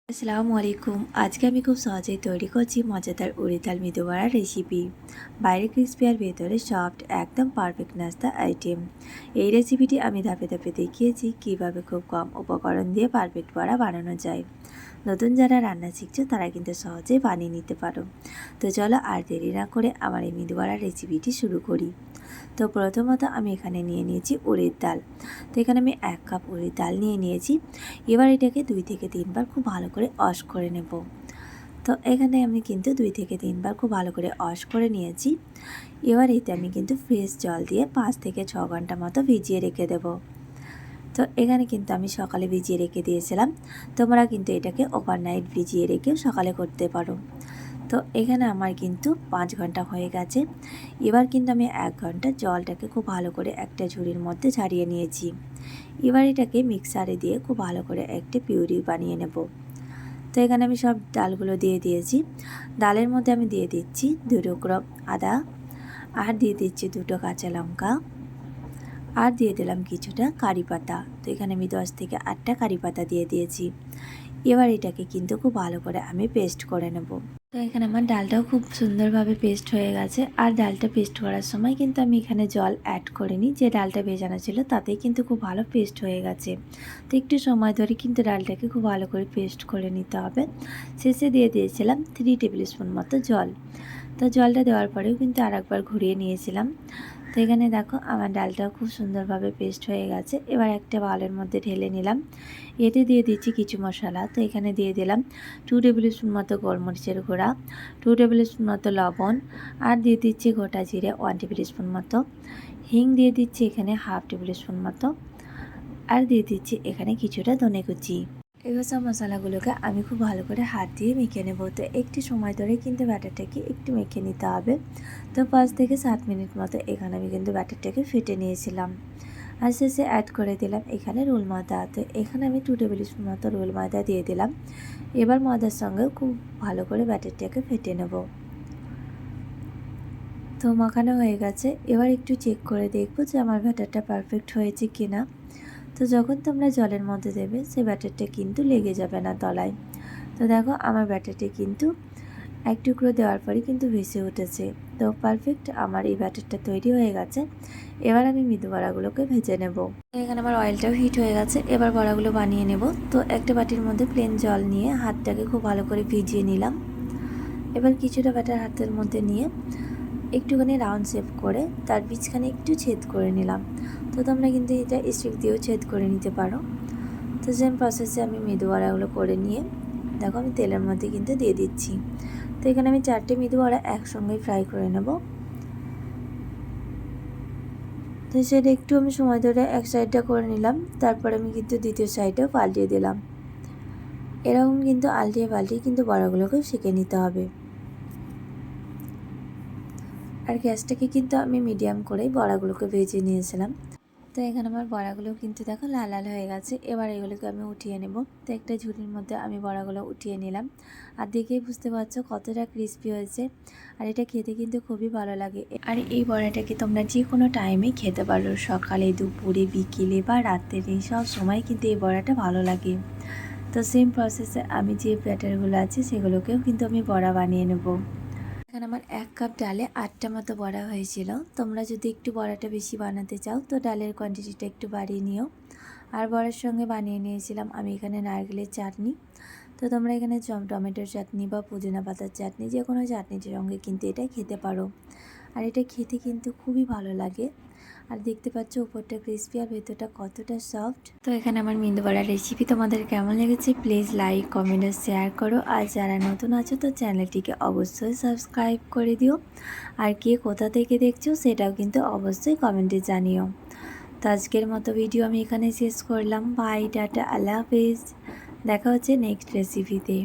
আসসালামু আলাইকুম। আজকে আমি খুব সহজেই তৈরি করছি মজাদার উড়িদ ডাল মেদু বড়ার রেসিপি। বাইরে ক্রিসপি আর ভেতরে সফট, একদম পারফেক্ট নাস্তা আইটেম। এই রেসিপিটি আমি ধাপে ধাপে দেখিয়েছি কিভাবে খুব কম উপকরণ দিয়ে পারফেক্ট বড়া বানানো যায়। নতুন যারা রান্না শিখছো তারা কিন্তু সহজেই বানিয়ে নিতে পারো। তো চলো আর দেরি না করে আমার এই মেদু বড়ার রেসিপিটি শুরু করি। তো প্রথমত আমি এখানে নিয়ে নিয়েছি উড়িদ ডাল। তো এখানে আমি 1 কাপ উড়িদ ডাল নিয়ে নিয়েছি। এবার এটাকে 2 থেকে 3 বার খুব ভালো করে ওয়াশ করে নেব। তো এখানে আমি কিন্তু 2 থেকে 3 বার খুব ভালো করে ওয়াশ করে নিয়েছি। এবার এতে আমি কিন্তু ফ্রেশ জল দিয়ে 5 থেকে 6 ঘন্টা মতো ভিজিয়ে রেখে দেব। তো এখানে কিন্তু আমি সকালে ভিজিয়ে রেখে দিয়েছিলাম। তোমরা কিন্তু এটাকে ওভারনাইট ভিজিয়ে রেখেও সকালে করতে পারো। তো এখানে আমার কিন্তু 5 ঘন্টা হয়ে গেছে। এবার কিন্তু আমি 1 ঘন্টা জলটাকে খুব ভালো করে একটা ঝুড়ির মধ্যে ঝারিয়ে নিয়েছি। এবার এটাকে মিক্সারে দিয়ে খুব ভালো করে একটা পিউরি বানিয়ে নেব। তো এখানে আমি সব ডালগুলো দিয়ে দিয়েছি। ডালের মধ্যে আমি দিয়ে দিচ্ছি 2 টুকরো আদা, আর দিয়ে দিচ্ছি 2টো কাঁচা লঙ্কা, আর দিয়ে দিলাম কিছুটা কারি পাতা। তো এখানে আমি 10 থেকে 8টা কারি পাতা দিয়ে দিয়েছি। এবার এটাকে কিন্তু খুব ভালো করে আমি পেস্ট করে নেব। তো এখানে আমার ডালটাও খুব সুন্দরভাবে পেস্ট হয়ে গেছে। আর ডালটা পেস্ট করার সময় কিন্তু আমি এখানে জল অ্যাড করিনি, যে ডালটা ভেজানো ছিল তাতেই কিন্তু খুব ভালো পেস্ট হয়ে গেছে। তো একটু সময় ধরে কিন্তু ডালটাকে খুব ভালো করে পেস্ট করে নিতে হবে। শেষে দিয়ে দিয়েছিলাম 3 টেবিল স্পুন মতো জল। তো জলটা দেওয়ার পরেও কিন্তু আরেকবার ঘুরিয়ে নিয়েছিলাম। তো এখানে দেখো আমার ডালটাও খুব সুন্দরভাবে পেস্ট হয়ে গেছে। এবার একটা বাউলের মধ্যে ঢেলে নিলাম। এতে দিয়ে দিচ্ছি কিছু মশলা। তো এখানে দিয়ে দিলাম 2 টেবিল স্পুন মতো গোলমরিচের গুঁড়া, 2 টেবিল স্পুন মতো লবণ, আর দিয়ে দিচ্ছি গোটা জিরে 1 টেবিল স্পুন মতো, হিং দিয়ে দিচ্ছি এখানে হাফ টেবিল স্পুন মতো, আর দিয়ে দিচ্ছি এখানে কিছুটা ধনে কুচি। এগুলো সব মশলাগুলোকে আমি খুব ভালো করে হাত দিয়ে মেখে নেব। তো একটু সময় ধরে কিন্তু ব্যাটারটাকে একটু মেখে নিতে হবে। তো 5 থেকে 7 মিনিট মতো এখানে আমি কিন্তু ব্যাটারটাকে ফেটে নিয়েছিলাম। আর শেষে অ্যাড করে দিলাম এখানে রোল ময়দা। তো এখানে আমি 2 টেবিল স্পুন মতো রোল ময়দা দিয়ে দিলাম। এবার ময়দার সঙ্গে খুব ভালো করে ব্যাটারটাকে ফেটে নেব। তো মাখানো হয়ে গেছে। এবার একটু চেক করে দেখব যে আমার ব্যাটারটা পারফেক্ট হয়েছে কিনা। তো যখন তোমরা জলের মধ্যে দেবে সেই ব্যাটারটা কিন্তু লেগে যাবে না তলায়। তো দেখো আমার ব্যাটারটি কিন্তু এক টুকরো দেওয়ার পরে কিন্তু ভেসে উঠেছে। তো পারফেক্ট আমার এই ব্যাটারটা তৈরি হয়ে গেছে। এবার আমি মৃদু বড়াগুলোকে ভেজে নেব। এখানে আমার অয়েলটাও হিট হয়ে গেছে। এবার বড়াগুলো বানিয়ে নেব। তো একটা বাটির মধ্যে প্লেন জল নিয়ে হাতটাকে খুব ভালো করে ভিজিয়ে নিলাম। এবার কিছুটা ব্যাটার হাতের মধ্যে নিয়ে একটুখানি রাউন্ড শেপ করে তার বীজখানে একটু ছেদ করে নিলাম। তো তোমরা কিন্তু এটা স্টিক দিয়েও ছেদ করে নিতে পারো। তো সেম প্রসেসে আমি মেদু বড়াগুলো করে নিয়ে দেখো আমি তেলের মধ্যে কিন্তু দিয়ে দিচ্ছি। তো এখানে আমি 4টে মেদু বড়া একসঙ্গেই ফ্রাই করে নেব। তো সেটা একটু আমি সময় ধরে এক সাইডটা করে নিলাম। তারপর আমি কিন্তু দ্বিতীয় সাইডেও পাল্টিয়ে দিলাম। এরকম কিন্তু আল্টিয়ে পাল্টিয়ে কিন্তু বড়াগুলোকেও সেঁকে নিতে হবে। আর গ্যাসটাকে কিন্তু আমি মিডিয়াম করেই বড়াগুলোকে ভেজে নিয়েছিলাম। তো এখানে আমার বড়াগুলো কিন্তু দেখো লাল লাল হয়ে গেছে। এবার এগুলোকে আমি উঠিয়ে নেব। তো একটা ঝুড়ির মধ্যে আমি বড়াগুলো উঠিয়ে নিলাম। আর দেখেই বুঝতে পারছো কতটা ক্রিস্পি হয়েছে। আর এটা খেতে কিন্তু খুবই ভালো লাগে। আর এই বড়াটাকে তোমরা যে কোনো টাইমে খেতে পারো, সকালে, দুপুরে, বিকেলে বা রাত্রে, সব সময় কিন্তু এই বড়াটা ভালো লাগে। তো সেম প্রসেসে আমি যে ব্যাটারগুলো আছে সেগুলোকেও কিন্তু আমি বড়া বানিয়ে নেব। এখানে আমার 1 কাপ ডালে 8টা মতো বড়া হয়েছিল। তোমরা যদি একটু বড়াটা বেশি বানাতে চাও তো ডালের কোয়ান্টিটিটা একটু বাড়িয়ে নিও। আর বড়ার সঙ্গে বানিয়ে নিয়েছিলাম আমি এখানে নারকেলের চাটনি। তো তোমরা এখানে টমেটোর চাটনি বা পুদিনা পাতার চাটনি, যে কোনো চাটনির সঙ্গে কিন্তু এটা খেতে পারো। আর এটা খেতে কিন্তু খুবই ভালো লাগে। আর দেখতে পাচ্ছ উপরটা ক্রিস্পি আর ভেতরটা কতটা সফট। তো এখানে আমার মেদু বড়ার রেসিপি তোমাদের কেমন লেগেছে প্লিজ লাইক, কমেন্ট আর শেয়ার করো। আর যারা নতুন আছো তো চ্যানেলটিকে অবশ্যই সাবস্ক্রাইব করে দিও। আর কে কোথা থেকে দেখছো সেটাও কিন্তু অবশ্যই কমেন্টে জানিও। তো আজকের মতো ভিডিও আমি এখানে শেষ করলাম। বাই, টাটা, আল্লাহ হাফেজ। দেখা হচ্ছে নেক্সট রেসিপিতে।